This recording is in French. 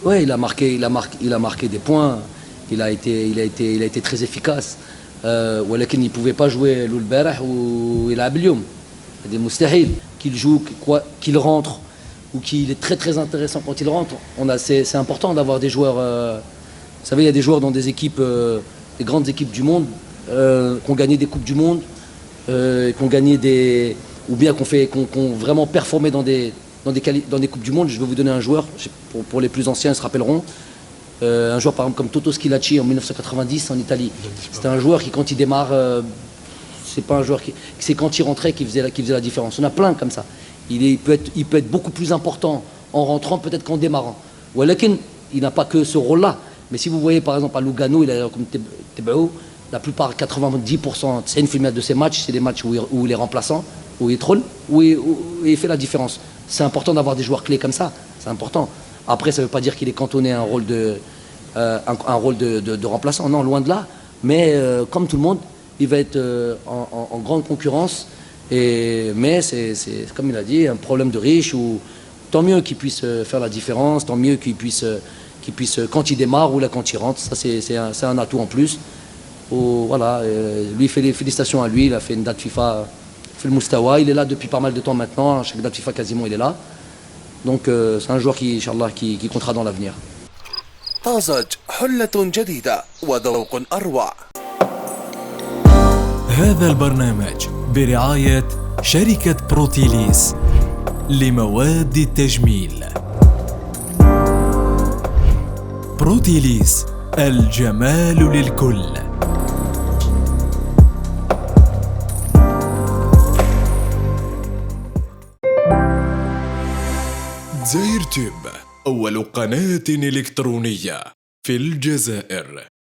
Ouais, il a marqué des points. Il a été très efficace. ولكن il ne pouvait pas jouer l'Ulberah ou il a اليوم. C'est مستحيل qu'il joue, qu'il rentre ou qu'il est très très intéressant quand il rentre. C'est important d'avoir des joueurs. Vous savez, il y a des joueurs dans des équipes, des grandes équipes du monde, qui ont gagné des coupes du monde, qui ont gagné des, ou bien qui ont vraiment performé dans des coupes du monde. Je vais vous donner un joueur pour les plus anciens, ils se rappelleront. Un joueur par exemple comme Toto Schillaci en 1990 en Italie. C'était un joueur qui quand il démarre, c'est pas un joueur c'est quand il rentrait qui faisait la différence. On a plein comme ça. Il peut être beaucoup plus important en rentrant peut-être qu'en démarrant. Walakin, il n'a pas que ce rôle-là. Mais si vous voyez par exemple à Lugano, il a comme Tebao, la plupart, 90%, c'est une filmette de ses matchs, c'est des matchs où il est remplaçant, où il troll, où il fait la différence. C'est important d'avoir des joueurs clés comme ça, c'est important. Après, ça ne veut pas dire qu'il est cantonné à un rôle de remplaçant, non, loin de là. Mais comme tout le monde, il va être en grande concurrence. Mais c'est, comme il a dit, un problème de riche. Tant mieux qu'il puisse faire la différence, tant mieux qu'il puisse, quand il démarre ou là quand il rentre. Ça, c'est un atout en plus. Voilà, lui, félicitations à lui, il a fait une date FIFA, fait le Moustawa. Il est là depuis pas mal de temps maintenant. À chaque date FIFA, quasiment, il est là. Donc c'est un joueur qui, Inch'Allah, qui comptera dans l'avenir. طازج حلة جديدة وذوق أروع. هذا البرنامج برعاية شركة بروتيليس لمواد التجميل. بروتيليس، الجمال للكل. زاير تيوب، أول قناة إلكترونية في الجزائر.